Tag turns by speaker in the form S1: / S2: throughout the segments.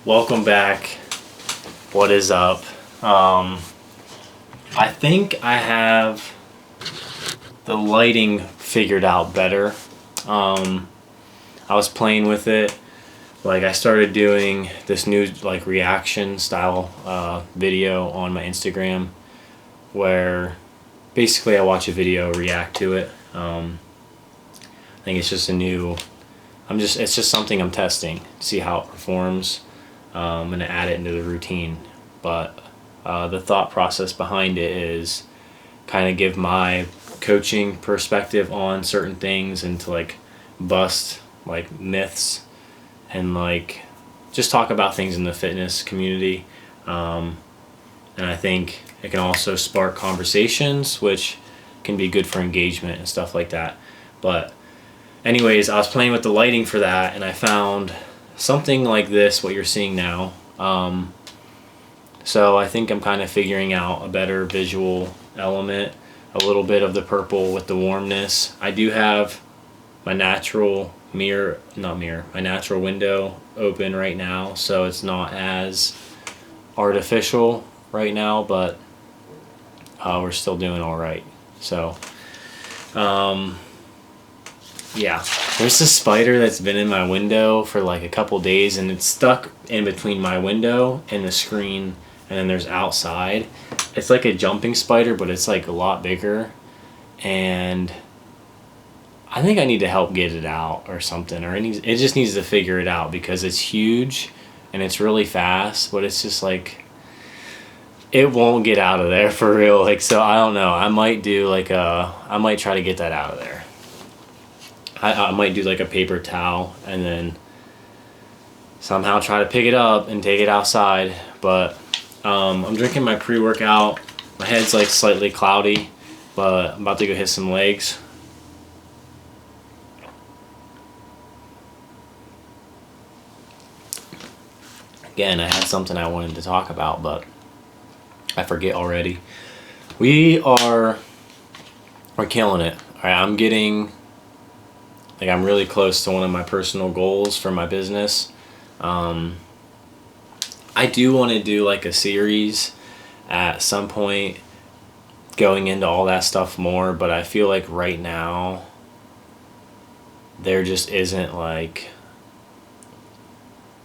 S1: Welcome back. What is up? I think I have the lighting figured out better. I was playing with it. Like, I started doing this new like reaction style video on my Instagram where basically I watch a video, react to it. I think it's just it's just something I'm testing to see how it performs. I'm going to add it into the routine, but the thought process behind it is kind of give my coaching perspective on certain things and to like bust like myths and like just talk about things in the fitness community. And I think it can also spark conversations, which can be good for engagement and stuff like that. But anyways, I was playing with the lighting for that and I found something like this, what you're seeing now. So I think I'm kind of figuring out a better visual element, a little bit of the purple with the warmness. I do have my natural my natural window open right now, so it's not as artificial right now, but we're still doing all right. So yeah, there's this spider that's been in my window for like a couple days and it's stuck in between my window and the screen, and then there's outside. It's like a jumping spider, but it's like a lot bigger, and I think I need to help get it out or something, or it just needs to figure it out because it's huge and it's really fast, but it's just like it won't get out of there for real. Like, so I don't know. I might try to get that out of there. I might do like a paper towel and then somehow try to pick it up and take it outside. But I'm drinking my pre-workout. My head's like slightly cloudy, but I'm about to go hit some legs. Again, I had something I wanted to talk about, but I forget already. We're killing it. All right, I'm really close to one of my personal goals for my business. I do want to do like a series at some point going into all that stuff more, but I feel like right now there just isn't like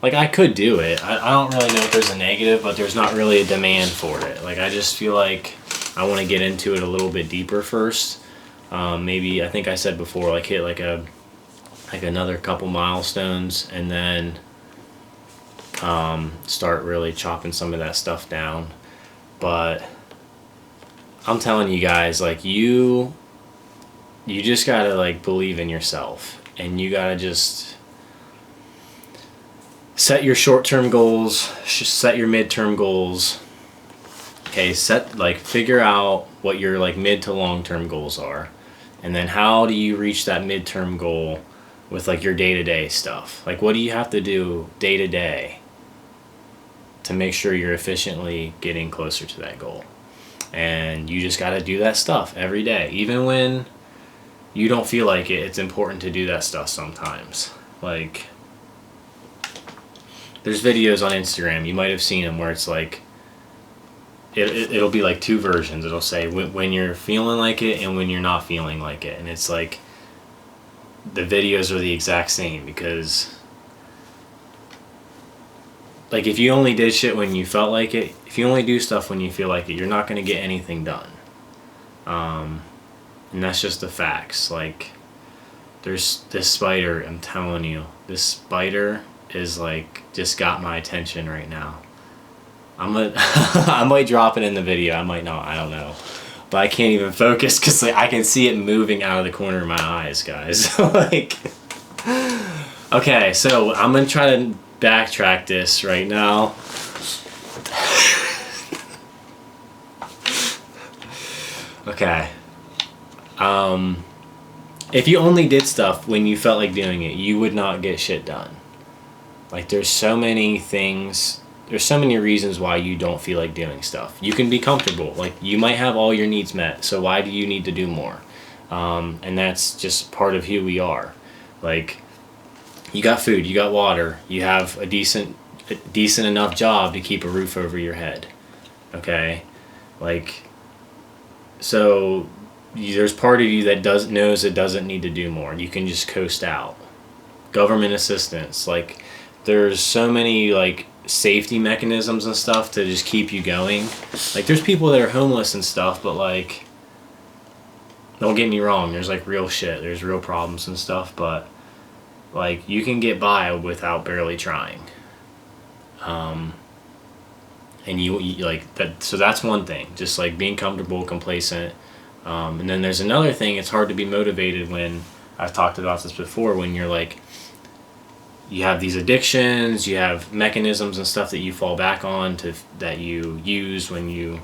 S1: I could do it. I don't really know if there's a negative, but there's not really a demand for it. Like, I just feel like I want to get into it a little bit deeper first. Maybe, I think I said before, like hit like another couple milestones and then start really chopping some of that stuff down. But I'm telling you guys, like, you just gotta like believe in yourself, and you gotta just set your short-term goals, set your mid-term goals. Okay, figure out what your like mid to long-term goals are, and then how do you reach that mid-term goal with like your day-to-day stuff. Like, what do you have to do day-to-day to make sure you're efficiently getting closer to that goal? And you just got to do that stuff every day. Even when you don't feel like it, it's important to do that stuff sometimes. Like, there's videos on Instagram, you might have seen them, where it's like it'll be like two versions. It'll say when you're feeling like it and when you're not feeling like it, and it's like the videos are the exact same, because like if you only did shit when you felt like it, if you only do stuff when you feel like it, you're not going to get anything done. And that's just the facts. Like, there's this spider, I'm telling you, this spider is like just got my attention right now. I might drop it in the video, I might not, I don't know, but I can't even focus because like I can see it moving out of the corner of my eyes, guys. Like, okay, so I'm gonna try to backtrack this right now. Okay, if you only did stuff when you felt like doing it, you would not get shit done. Like, there's so many reasons why you don't feel like doing stuff. You can be comfortable. Like, you might have all your needs met, so why do you need to do more? And that's just part of who we are. Like, you got food, you got water, you have a decent a decent enough job to keep a roof over your head. Okay? Like, so there's part of you that knows it doesn't need to do more. You can just coast out. Government assistance, like, there's so many like safety mechanisms and stuff to just keep you going. Like, there's people that are homeless and stuff, but like, don't get me wrong, there's like real shit, there's real problems and stuff, but like, you can get by without barely trying. And you like that, so that's one thing, just like being comfortable, complacent. And then there's another thing, it's hard to be motivated when, I've talked about this before, when you're like, you have these addictions, you have mechanisms and stuff that you fall back on that you use when you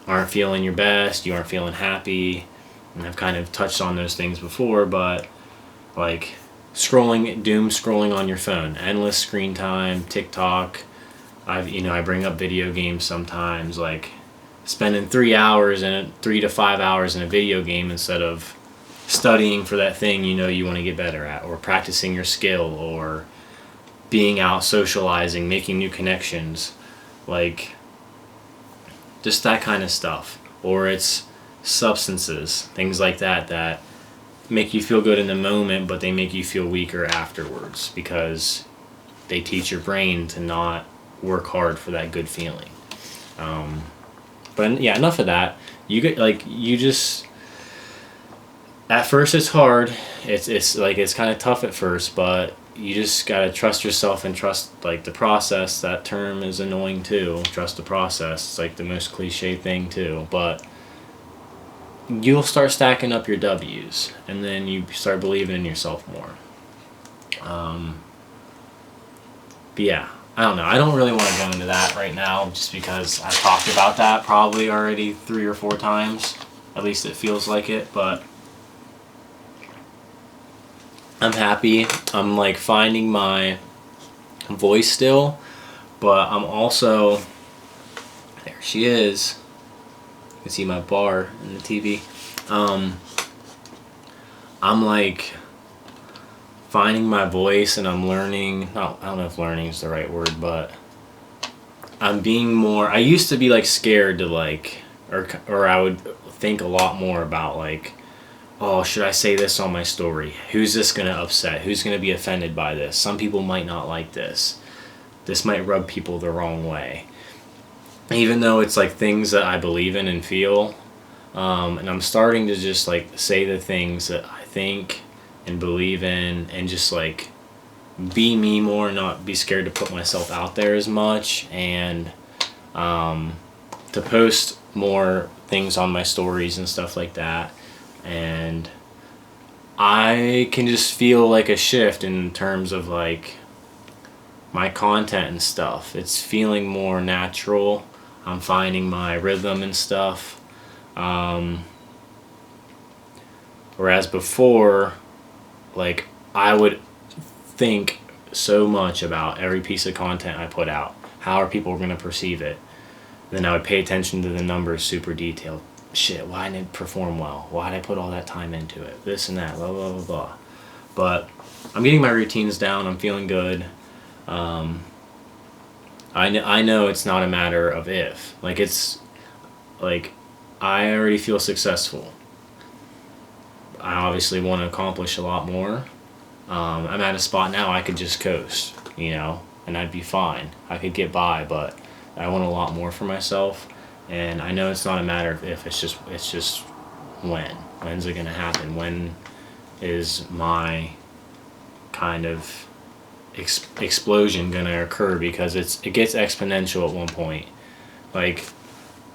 S1: aren't feeling your best, you aren't feeling happy. And I've kind of touched on those things before, but like doom scrolling on your phone, endless screen time, TikTok. I bring up video games sometimes, like spending 3 to 5 hours in a video game instead of studying for that thing you want to get better at, or practicing your skill, or being out socializing, making new connections, like just that kind of stuff. Or it's substances, things like that make you feel good in the moment, but they make you feel weaker afterwards because they teach your brain to not work hard for that good feeling. But yeah, enough of that. At first it's hard. It's kind of tough at first, but you just gotta trust yourself and trust like the process. That term is annoying too. Trust the process. It's like the most cliche thing too, but you'll start stacking up your W's, and then you start believing in yourself more. But yeah, I don't know. I don't really want to go into that right now, just because I've talked about that probably already 3 or 4 times. At least it feels like it, but I'm happy. I'm like finding my voice still, but I'm also, there she is. You can see my bar in the TV. I'm like finding my voice, and I'm learning. No, I don't know if learning is the right word, but I'm being more. I used to be like scared to like, or I would think a lot more about like, oh, should I say this on my story? Who's this gonna upset? Who's gonna be offended by this? Some people might not like this. This might rub people the wrong way. Even though it's like things that I believe in and feel, and I'm starting to just like say the things that I think and believe in, and just like be me more, not be scared to put myself out there as much, and to post more things on my stories and stuff like that. And I can just feel like a shift in terms of like my content and stuff. It's feeling more natural. I'm finding my rhythm and stuff. Whereas before, like, I would think so much about every piece of content I put out. How are people going to perceive it? Then I would pay attention to the numbers super detailed. Shit, why didn't it perform well? Why did I put all that time into it? This and that, blah, blah, blah, blah. But I'm getting my routines down. I'm feeling good. I know it's not a matter of if. Like, it's like I already feel successful. I obviously want to accomplish a lot more. I'm at a spot now I could just coast, and I'd be fine. I could get by, but I want a lot more for myself. And I know it's not a matter of if, it's just when. When's it going to happen? When is my kind of explosion going to occur? Because it gets exponential at one point. Like,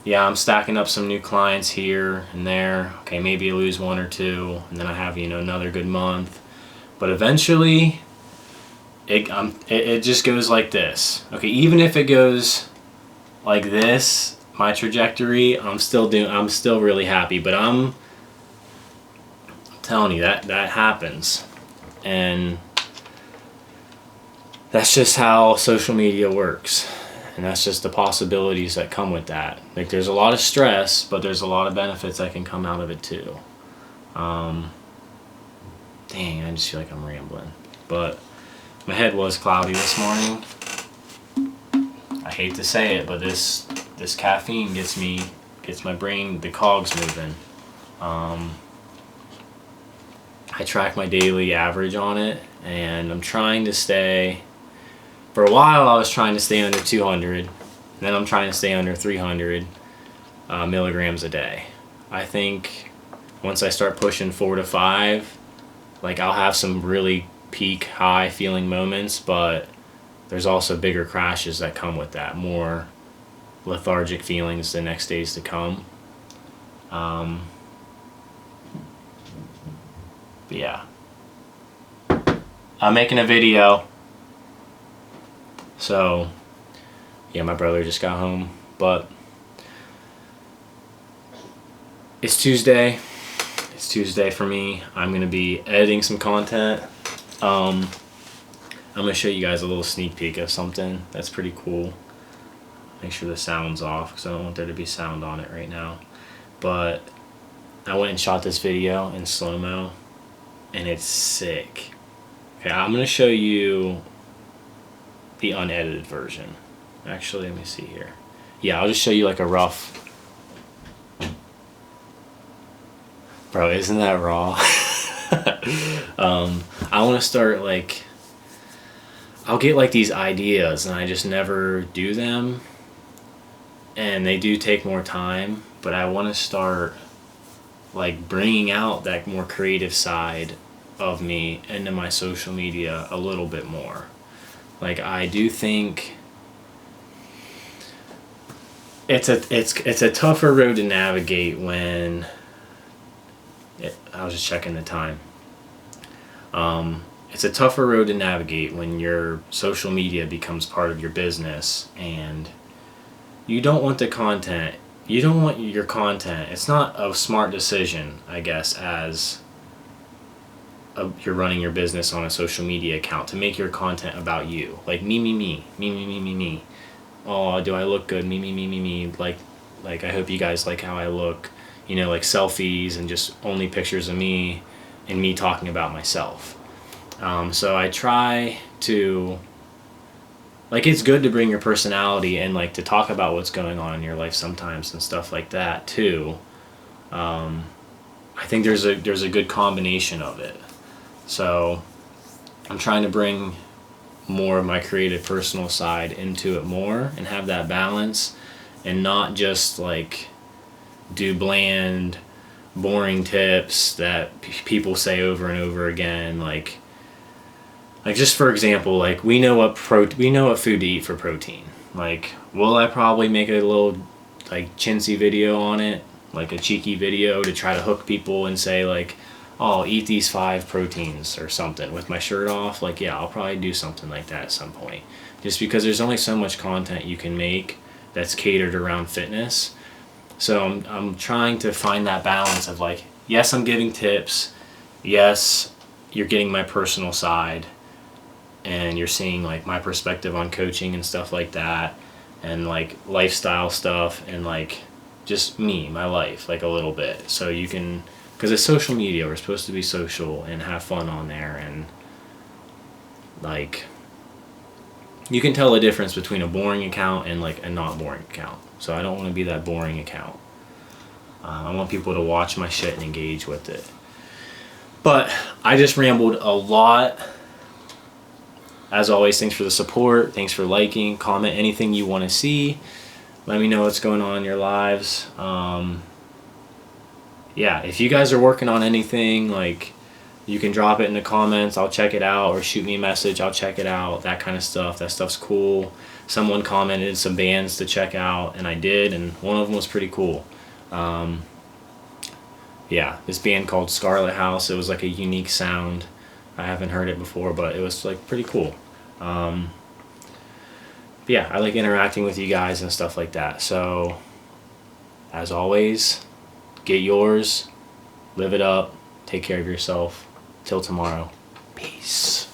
S1: yeah, I'm stacking up some new clients here and there. Okay, maybe I lose 1 or 2, and then I have, another good month. But eventually, it just goes like this. Okay, even if it goes like this, my trajectory, I'm still really happy. But I'm telling you that happens, and that's just how social media works. And that's just the possibilities that come with that. Like, there's a lot of stress, but there's a lot of benefits that can come out of it too. Dang, I just feel like I'm rambling. But my head was cloudy this morning. I hate to say it, but this caffeine gets my brain, the cogs moving. I track my daily average on it, and I'm trying to stay, for a while I was trying to stay under 200, then I'm trying to stay under 300 milligrams a day. I think once I start pushing 4 to 5, like I'll have some really peak high feeling moments, but there's also bigger crashes that come with that, more lethargic feelings the next days to come. But yeah, I'm making a video, so yeah, my brother just got home, but it's Tuesday for me. I'm gonna be editing some content. I'm gonna show you guys a little sneak peek of something that's pretty cool. Make sure the sound's off because I don't want there to be sound on it right now, but I went and shot this video in slow-mo and it's sick. Okay, I'm gonna show you the unedited version. Actually, let me see here. Yeah, I'll just show you like a rough. Bro, isn't that raw? I want to start like, I'll get like these ideas and I just never do them, and they do take more time, but I want to start like bringing out that more creative side of me into my social media a little bit more. Like I do think it's a tougher road to navigate when I was just checking the time. It's a tougher road to navigate when your social media becomes part of your business, and you don't want the content. You don't want your content. It's not a smart decision, I guess, as you're running your business on a social media account to make your content about you. Like me. Oh, do I look good? Me. Like I hope you guys like how I look. You know, like selfies and just only pictures of me and me talking about myself. So I try to, like, it's good to bring your personality and like to talk about what's going on in your life sometimes and stuff like that too. I think there's a good combination of it. So I'm trying to bring more of my creative personal side into it more and have that balance, and not just like do bland, boring tips that people say over and over again. Like just for example, like we know what food to eat for protein. Like, will I probably make a little like chintzy video on it, like a cheeky video to try to hook people and say like, oh, eat these 5 proteins or something with my shirt off? Like, yeah, I'll probably do something like that at some point, just because there's only so much content you can make that's catered around fitness. So I'm trying to find that balance of like, yes, I'm giving tips, yes, you're getting my personal side, and you're seeing like my perspective on coaching and stuff like that, and like lifestyle stuff, and like just me, my life, like a little bit. So you can, because it's social media, we're supposed to be social and have fun on there, and like you can tell the difference between a boring account and like a not boring account. So I don't want to be that boring account. I want people to watch my shit and engage with it. But I just rambled a lot. As always, thanks for the support. Thanks for liking, comment anything you want to see. Let me know what's going on in your lives. Yeah, if you guys are working on anything, like, you can drop it in the comments. I'll check it out, or shoot me a message. I'll check it out. That kind of stuff. That stuff's cool. Someone commented some bands to check out, and I did, and one of them was pretty cool. Yeah, this band called Scarlet House. It was like a unique sound. I haven't heard it before, but it was like pretty cool. Yeah, I like interacting with you guys and stuff like that. So, as always, get yours, live it up, take care of yourself. Till tomorrow, peace.